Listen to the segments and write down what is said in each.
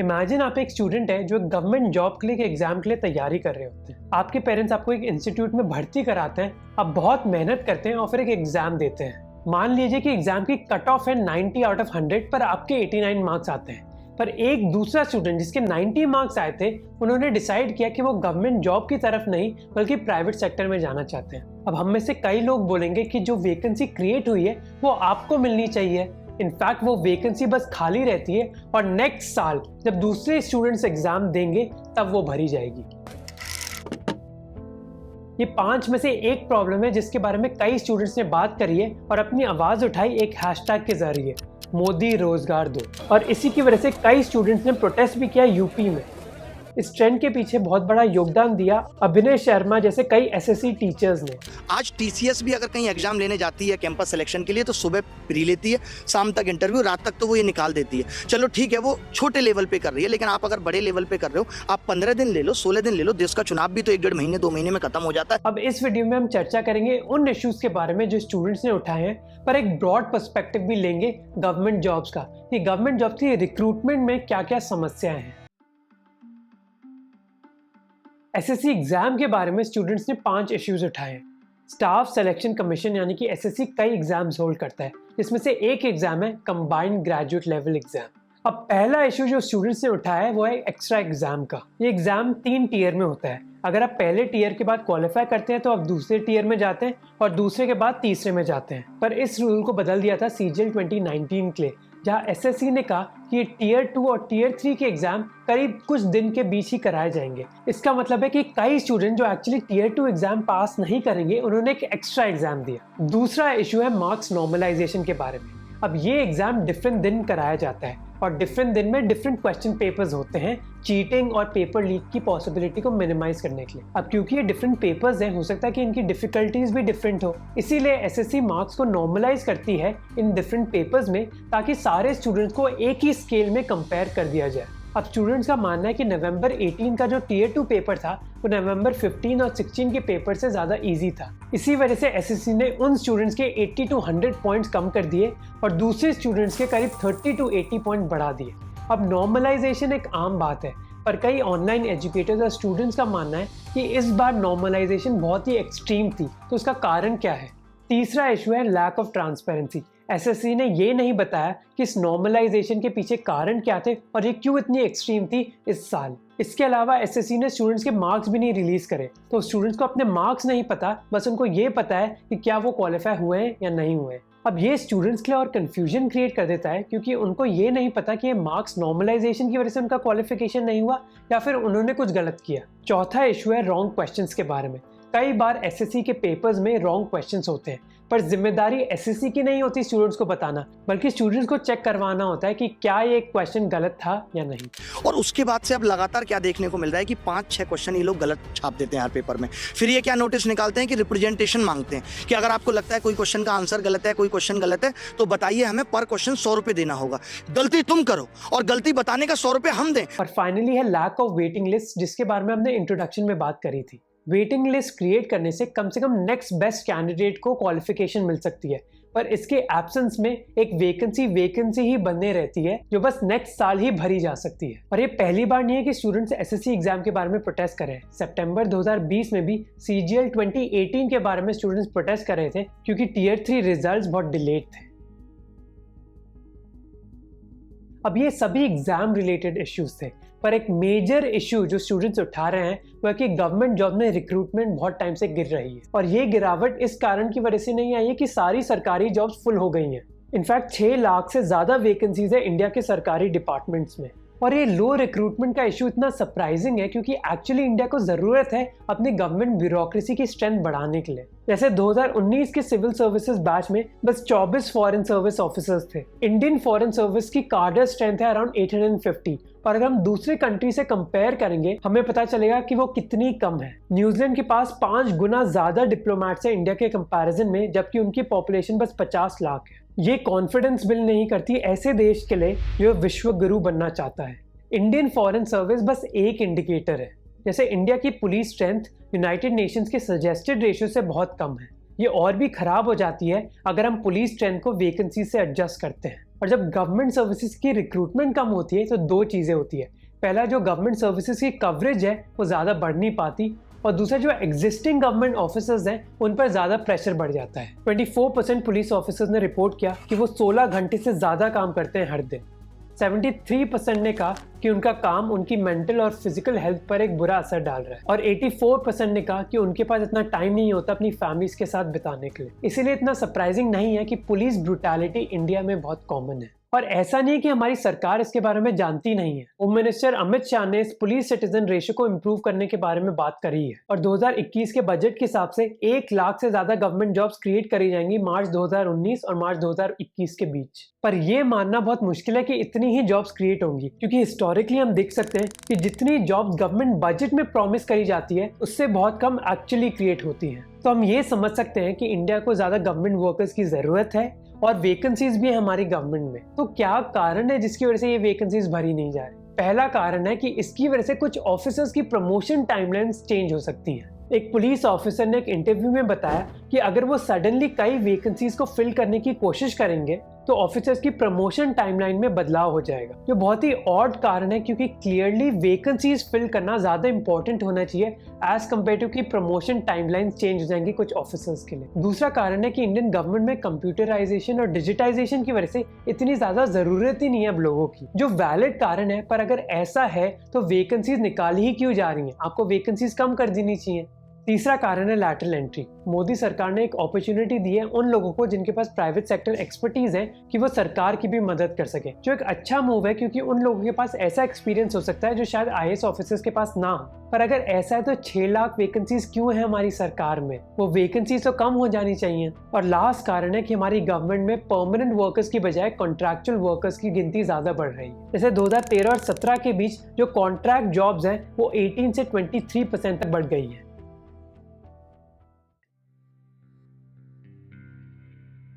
Imagine आप एक student है जो गवर्नमेंट जॉब के लिए एक एग्जाम के लिए तैयारी कर रहे होते हैं। आपके पेरेंट्स आपको एक इंस्टीट्यूट में भर्ती कराते हैं, आप बहुत मेहनत करते हैं और फिर एक एग्जाम देते हैं। मान लीजिए कि एग्जाम की कट ऑफ है 90 आउट ऑफ 100 पर आपके 89 मार्क्स आते हैं। पर एक दूसरा स्टूडेंट जिसके 90 मार्क्स आए थे, उन्होंने डिसाइड किया कि वो गवर्नमेंट जॉब की तरफ नहीं बल्कि प्राइवेट सेक्टर में जाना चाहते हैं। अब हम में से कई लोग बोलेंगे कि जो वैकेंसी क्रिएट हुई है वो आपको मिलनी चाहिए। इनफैक्ट वो वैकेंसी बस खाली रहती है और नेक्स्ट साल जब दूसरे स्टूडेंट्स एग्जाम देंगे तब वो भरी जाएगी। ये 5 में से एक प्रॉब्लम है जिसके बारे में कई स्टूडेंट्स ने बात करी है और अपनी आवाज उठाई एक हैशटैग के जरिए, मोदी रोजगार दो। और इसी की वजह से कई स्टूडेंट्स ने प्रोटेस्ट भी किया यूपी में। इस ट्रेंड के पीछे बहुत बड़ा योगदान दिया अभिनय शर्मा जैसे कई एसएससी टीचर्स ने। आज टीसीएस भी अगर कहीं एग्जाम लेने जाती है कैंपस सिलेक्शन के लिए तो सुबह प्री लेती है, शाम तक इंटरव्यू, रात तक तो वो ये निकाल देती है। चलो ठीक है, वो छोटे लेवल पे कर रही है, लेकिन आप अगर बड़े लेवल पे कर रहे हो, आप 15 दिन ले लो, 16 दिन ले लो, देश का चुनाव भी तो 1-1.5 महीने 2 महीने में खत्म हो जाता है। अब इस वीडियो में हम चर्चा करेंगे उन इश्यूज के बारे में जो स्टूडेंट्स ने उठाए हैं, पर एक ब्रॉड पर्सपेक्टिव भी लेंगे गवर्नमेंट जॉब्स का कि गवर्नमेंट जॉब की रिक्रूटमेंट में क्या क्या समस्याएं हैं। एसएससी एग्जाम के बारे में स्टूडेंट्स ने 5 इश्यूज उठाए हैं। स्टाफ सिलेक्शन कमीशन यानी कि एसएससी कई एग्जाम्स होल्ड करता है, जिसमें से एक एग्जाम है कंबाइंड ग्रेजुएट लेवल एग्जाम। अब पहला इशू जो स्टूडेंट्स ने उठाया है वो है एक्स्ट्रा एग्जाम का। ये एग्जाम 3 टीयर में होता है। अगर आप पहले टीयर के बाद क्वालिफाई करते हैं तो आप दूसरे टीयर में जाते हैं और दूसरे के बाद तीसरे में जाते हैं। पर इस रूल को बदल दिया था सीजीएल 2019 के लिए, जहां एसएससी ने कहा कि टीयर 2 और टीयर 3 के एग्जाम करीब कुछ दिन के बीच ही कराए जाएंगे। इसका मतलब है कि कई स्टूडेंट जो एक्चुअली टीयर 2 एग्जाम पास नहीं करेंगे, उन्होंने एक एक्स्ट्रा एग्जाम दिया। दूसरा इशू है मार्क्स नॉर्मलाइजेशन के बारे में। अब ये एग्जाम डिफरेंट दिन कराया जाता है और डिफरेंट दिन में डिफरेंट क्वेश्चन पेपर्स होते हैं, चीटिंग और पेपर लीक की पॉसिबिलिटी को मिनिमाइज करने के लिए। अब क्योंकि ये डिफरेंट पेपर्स हैं, हो सकता है कि इनकी डिफिकल्टीज भी डिफरेंट हो, इसीलिए एसएससी मार्क्स को नॉर्मलाइज करती है इन डिफरेंट पेपर्स में, ताकि सारे स्टूडेंट्स को एक ही स्केल में कंपेयर कर दिया जाए। अब स्टूडेंट्स का मानना है कि नवंबर 18 का जो टीयर 2 पेपर था वो नवंबर 15 और 16 के पेपर से ज़्यादा इजी था। इसी वजह से एसएससी ने उन स्टूडेंट्स के 80 to 100 पॉइंट्स कम कर दिए और दूसरे स्टूडेंट्स के करीब 30 to 80 पॉइंट बढ़ा दिए। अब नॉर्मलाइजेशन एक आम बात है, पर कई ऑनलाइन एजुकेटर्स और स्टूडेंट्स का मानना है कि इस बार नॉर्मलाइजेशन बहुत ही एक्सट्रीम थी। तो उसका कारण क्या है? तीसरा इशू है लैक ऑफ ट्रांसपेरेंसी। एसएससी ने ये नहीं बताया कि इस नॉर्मलाइजेशन के पीछे कारण क्या थे और ये क्यों इतनी एक्सट्रीम थी इस साल। इसके अलावा एसएससी ने स्टूडेंट्स के मार्क्स भी नहीं रिलीज करे, तो स्टूडेंट्स को अपने मार्क्स नहीं पता, बस उनको ये पता है कि क्या वो क्वालिफाई हुए हैं या नहीं हुए। अब ये स्टूडेंट्स के लिए और कंफ्यूजन क्रिएट कर देता है, क्योंकि उनको ये नहीं पता कि ये मार्क्स नॉर्मलाइजेशन की वजह से उनका क्वालिफिकेशन नहीं हुआ या फिर उन्होंने कुछ गलत किया। चौथा इशू है रॉन्ग क्वेश्चंस के बारे में। कई बार एसएससी के पेपर्स में रॉन्ग क्वेश्चंस होते हैं, पर जिम्मेदारी एसएससी की नहीं होती स्टूडेंट्स को बताना, बल्कि स्टूडेंट्स को चेक करवाना होता है कि क्या ये क्वेश्चन गलत था या नहीं। और उसके बाद से अब लगातार क्या देखने को मिल रहा है कि 5-6 क्वेश्चन ये लोग गलत छाप देते हैं हर पेपर में। फिर ये क्या नोटिस निकालते हैं कि रिप्रेजेंटेशन मांगते हैं कि अगर आपको लगता है कोई क्वेश्चन का आंसर गलत है, कोई क्वेश्चन गलत है, तो बताइए, हमें पर क्वेश्चन 100 रुपये देना होगा। गलती तुम करो और गलती बताने का 100 रुपये हम दें। और फाइनली है लैक ऑफ वेटिंग लिस्ट, जिसके बारे में हमने इंट्रोडक्शन में बात करी थी। वेटिंग लिस्ट क्रिएट करने से कम नेक्स्ट बेस्ट कैंडिडेट को क्वालिफिकेशन मिल सकती है, पर इसके एब्सेंस में एक वैकेंसी ही बने रहती है जो बस नेक्स्ट साल ही भरी जा सकती है। और ये पहली बार नहीं है कि स्टूडेंट्स एसएससी एग्जाम के बारे में प्रोटेस्ट कर रहे हैं। सितंबर 2020 में भी सीजीएल 2018 के बारे में स्टूडेंट्स प्रोटेस्ट कर रहे थे, क्योंकि टीयर 3 रिजल्ट्स बहुत डिलेड थे। अब ये सभी एग्जाम रिलेटेड इश्यूज थे, पर एक मेजर इशू जो स्टूडेंट्स उठा रहे हैं वह कि गवर्नमेंट जॉब में रिक्रूटमेंट बहुत टाइम से गिर रही है। और ये गिरावट इस कारण की वजह से नहीं आई है कि सारी सरकारी जॉब्स फुल हो गई हैं। इनफैक्ट 6 लाख से ज़्यादा वैकेंसीज है इंडिया के सरकारी डिपार्टमेंट्स में। और ये लो रिक्रूटमेंट का इशू इतना सरप्राइजिंग है, क्योंकि एक्चुअली इंडिया को ज़रूरत है अपनी गवर्नमेंट ब्यूरोक्रेसी की स्ट्रेंथ बढ़ाने के लिए। जैसे 2019 के सिविल सर्विसेज बैच में बस 24 फॉरेन सर्विस ऑफिसर्स थे। इंडियन फॉरेन सर्विस की कार्डर स्ट्रेंथ है अराउंड 850, और अगर हम दूसरे कंट्री से कंपेयर करेंगे हमें पता चलेगा कि वो कितनी कम है। न्यूजीलैंड के पास 5 गुना ज़्यादा डिप्लोमेट्स है इंडिया के कंपैरिजन में, जबकि उनकी पॉपुलेशन बस 50 लाख है। ये कॉन्फिडेंस बिल्ड नहीं करती ऐसे देश के लिए जो विश्व गुरु बनना चाहता है। इंडियन फॉरेन सर्विस बस एक इंडिकेटर है। जैसे इंडिया की पुलिस स्ट्रेंथ यूनाइटेड नेशंस के सजेस्टेड रेशियो से बहुत कम है। ये और भी खराब हो जाती है अगर हम पुलिस स्ट्रेंथ को वैकेंसी से एडजस्ट करते हैं। और जब गवर्नमेंट सर्विसेज की रिक्रूटमेंट कम होती है तो दो चीज़ें होती है। पहला, जो गवर्नमेंट सर्विसेज की कवरेज है वो ज़्यादा बढ़ नहीं पाती, और दूसरा, जो एग्जिस्टिंग गवर्नमेंट ऑफिसर्स हैं उन पर ज़्यादा प्रेशर बढ़ जाता है। 24% पुलिस ऑफिसर्स ने रिपोर्ट किया कि वो 16 घंटे से ज़्यादा काम करते हैं हर दिन। 73% ने कहा कि उनका काम उनकी मेंटल और फिजिकल हेल्थ पर एक बुरा असर डाल रहा है, और 84% ने कहा कि उनके पास इतना टाइम नहीं होता अपनी फैमिलीज के साथ बिताने के लिए। इसीलिए इतना सरप्राइजिंग नहीं है कि पुलिस ब्रूटैलिटी इंडिया में बहुत कॉमन है। और ऐसा नहीं है कि हमारी सरकार इसके बारे में जानती नहीं है। होम मिनिस्टर अमित शाह ने इस पुलिस सिटीजन रेशियो को इम्प्रूव करने के बारे में बात करी है, और 2021 के बजट के हिसाब से 1 लाख से ज्यादा गवर्नमेंट जॉब्स क्रिएट करी जाएंगी मार्च 2019 और मार्च 2021 के बीच। पर यह मानना बहुत मुश्किल है कि इतनी ही जॉब्स क्रिएट होंगी, क्योंकि हिस्टोरिकली हम देख सकते हैं कि जितनी जॉब्स गवर्नमेंट बजट में प्रॉमिस करी जाती है उससे बहुत कम एक्चुअली क्रिएट होती हैं। तो हम ये समझ सकते हैं कि इंडिया को ज्यादा गवर्नमेंट वर्कर्स की जरूरत है, और वैकेंसीज भी है हमारी गवर्नमेंट में। तो क्या कारण है जिसकी वजह से ये वैकेंसीज भरी नहीं जा रही? पहला कारण है कि इसकी वजह से कुछ ऑफिसर्स की प्रमोशन टाइमलाइंस चेंज हो सकती हैं। एक पुलिस ऑफिसर ने एक इंटरव्यू में बताया कि अगर वो सडनली कई वैकेंसीज को फिल करने की कोशिश करेंगे तो ऑफिसर्स की प्रमोशन टाइमलाइन में बदलाव हो जाएगा, जो बहुत ही ऑड कारण है, क्योंकि क्लियरली वैकेंसीज फिल करना ज्यादा इंपॉर्टेंट होना चाहिए एज कम्पेयर टू कि प्रमोशन टाइमलाइन चेंज हो जाएंगी कुछ ऑफिसर्स के लिए। दूसरा कारण है कि इंडियन गवर्नमेंट में कंप्यूटराइजेशन और डिजिटाइजेशन की वजह से इतनी ज्यादा जरूरत ही नहीं है अब लोगों की, जो वैलिड कारण है। पर अगर ऐसा है तो वैकेंसीज निकाली ही क्यों जा रही है? आपको वैकेंसीज कम कर देनी चाहिए। तीसरा कारण है लैटरल एंट्री। मोदी सरकार ने एक अपॉर्चुनिटी दी है उन लोगों को जिनके पास प्राइवेट सेक्टर एक्सपर्टीज है कि वो सरकार की भी मदद कर सके, जो एक अच्छा मूव है, क्योंकि उन लोगों के पास ऐसा एक्सपीरियंस हो सकता है जो शायद IAS ऑफिसर्स के पास ना हो। पर अगर ऐसा है तो 6 लाख वैकेंसीज क्यों है हमारी सरकार में? वो वैकेंसीज तो कम हो जानी चाहिए। और लास्ट कारण है कि हमारी गवर्नमेंट में परमानेंट वर्कर्स की बजाय कॉन्ट्रैक्चुअल वर्कर्स की गिनती ज्यादा बढ़ रही है। जैसे 2013 और 17 के बीच जो कॉन्ट्रैक्ट जॉब्स हैं वो 18 से 23% तक बढ़ गई है।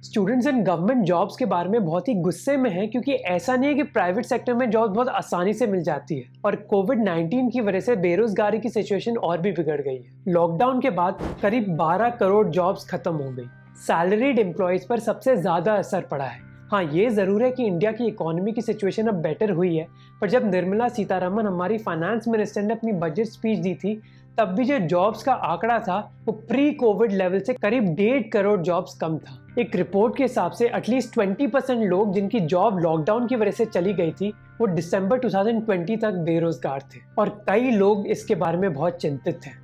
स्टूडेंट्स इन गवर्नमेंट जॉब्स के बारे में बहुत ही गुस्से में हैं, क्योंकि ऐसा नहीं है कि प्राइवेट सेक्टर में जॉब बहुत आसानी से मिल जाती है, और कोविड-19 की वजह से बेरोजगारी की सिचुएशन और भी बिगड़ गई है। लॉकडाउन के बाद करीब 12 करोड़ जॉब्स खत्म हो गई। सैलरीड एम्प्लॉयज पर सबसे ज्यादा असर पड़ा है। हाँ, ये जरूर है कि इंडिया की इकोनॉमी की सिचुएशन अब बेटर हुई है, पर जब निर्मला सीतारमन हमारी फाइनेंस मिनिस्टर ने अपनी बजट स्पीच दी थी तब भी जो जॉब्स का आंकड़ा था वो प्री कोविड लेवल से करीब 1.5 करोड़ जॉब्स कम था। एक रिपोर्ट के हिसाब से एटलीस्ट 20% लोग जिनकी जॉब लॉकडाउन की वजह से चली गई थी वो दिसंबर 2020 तक बेरोजगार थे, और कई लोग इसके बारे में बहुत चिंतित हैं।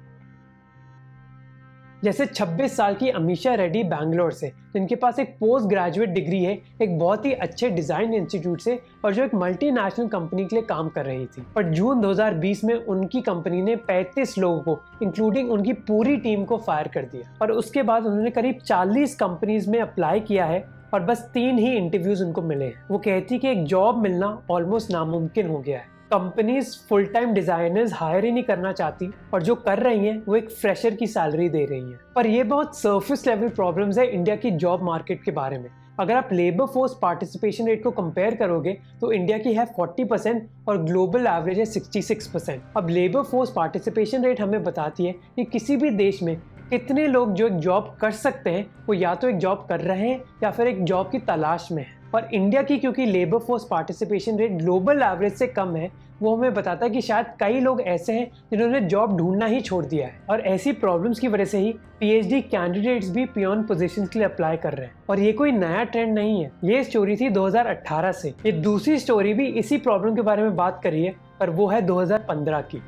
जैसे 26 साल की अमीशा रेड्डी बैंगलोर से, जिनके पास एक पोस्ट ग्रेजुएट डिग्री है एक बहुत ही अच्छे डिजाइन इंस्टीट्यूट से, और जो एक मल्टीनेशनल कंपनी के लिए काम कर रही थी। पर जून 2020 में उनकी कंपनी ने 35 लोगों को इंक्लूडिंग उनकी पूरी टीम को फायर कर दिया, और उसके बाद उन्होंने करीब 40 कंपनीज में अप्लाई किया है और बस 3 ही इंटरव्यूज उनको मिले हैं। वो कहती कि एक जॉब मिलना ऑलमोस्ट नामुमकिन हो गया है। Companies full time designers hire ही नहीं करना चाहती, और जो कर रही हैं वो एक फ्रेशर की सैलरी दे रही हैं। पर ये बहुत सरफेस लेवल प्रॉब्लम्स है इंडिया की जॉब मार्केट के बारे में। अगर आप लेबर फोर्स पार्टिसिपेशन रेट को कंपेयर करोगे तो इंडिया की है 40% और ग्लोबल एवरेज है 66%। अब लेबर फोर्स पार्टिसिपेशन रेट हमें बताती है कि किसी भी देश में कितने लोग जो एक जॉब कर सकते हैं वो या तो एक जॉब कर रहे हैं या फिर एक जॉब की तलाश में है। और इंडिया की क्योंकि labour force participation rate global average से कम है, वो हमें बताता है कि शायद कई लोग ऐसे हैं जिन्होंने जॉब ढूंढना ही छोड़ दिया है, और ऐसी प्रॉब्लम्स की वजह से ही PhD कैंडिडेट्स भी पियोन पोजीशंस के लिए अप्लाई कर रहे हैं। और ये कोई नया ट्रेंड नहीं है, ये स्टोरी थी 2018 से। ये दूसरी स्टोरी भी इसी प्रॉब्लम के बारे में बात करी है, पर वो है 2015 की।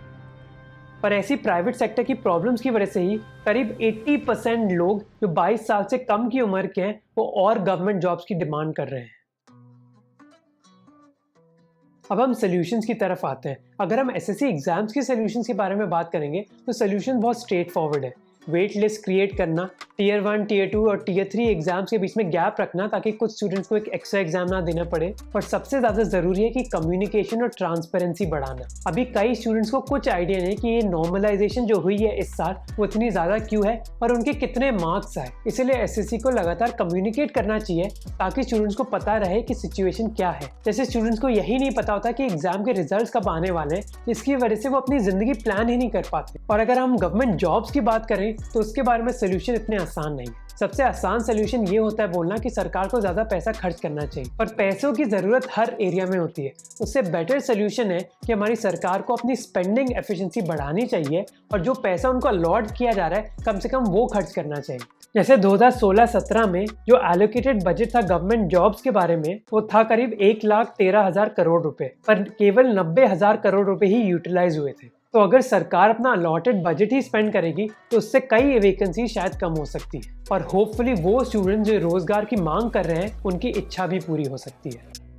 पर ऐसी प्राइवेट सेक्टर की प्रॉब्लम्स की वजह से ही करीब 80% लोग जो 22 साल से कम की उम्र के हैं वो और गवर्नमेंट जॉब्स की डिमांड कर रहे हैं। अब हम सॉल्यूशंस की तरफ आते हैं। अगर हम SSC एग्जाम्स के सॉल्यूशंस के बारे में बात करेंगे तो सॉल्यूशन बहुत स्ट्रेट फॉरवर्ड है। वेट लिस्ट क्रिएट करना, टीयर 1, टीयर 2 और टीयर 3 एग्जाम्स के बीच में गैप रखना ताकि कुछ स्टूडेंट्स को एक एक्स्ट्रा एग्जाम ना देना पड़े, और सबसे ज़्यादा ज़रूरी है कि कम्युनिकेशन और ट्रांसपेरेंसी बढ़ाना। अभी कई स्टूडेंट्स को कुछ आइडिया नहीं कि ये नॉर्मलाइजेशन जो हुई है इस साल वो इतनी ज़्यादा क्यों है और उनके कितने मार्क्स आए। इसलिए SSC को लगातार कम्युनिकेट करना चाहिए ताकि स्टूडेंट्स को पता रहे कि सिचुएशन क्या है। जैसे स्टूडेंट्स को यही नहीं पता होता कि एग्जाम के रिजल्ट कब आने वाले हैं, जिसकी वजह से वो अपनी ज़िंदगी प्लान ही नहीं कर पाते। और अगर हम गवर्नमेंट जॉब्स की बात करें तो उसके बारे में सोल्यूशन इतने आसान नहीं है। सबसे आसान सोल्यूशन ये होता है बोलना कि सरकार को ज़्यादा पैसा खर्च करना चाहिए, पर पैसों की ज़रूरत हर एरिया में होती है। उससे बेटर सोल्यूशन है कि हमारी सरकार को अपनी स्पेंडिंग एफिशिएंसी बढ़ानी चाहिए और जो पैसा उनको अलॉट किया जा रहा है कम से कम वो खर्च करना चाहिए। जैसे 2016-17 में जो एलोकेटेड बजट था गवर्नमेंट जॉब्स के बारे में वो था करीब 1,13,000 करोड़ रुपए, पर केवल 90,000 करोड़ रुपए ही यूटिलाइज हुए थे। तो अगर सरकार अपना अलॉटेड बजट ही स्पेंड करेगी तो उससे कई वैकेंसी शायद कम हो सकती है और होपफुली वो स्टूडेंट जो रोजगार की मांग कर रहे हैं उनकी इच्छा भी पूरी हो सकती है।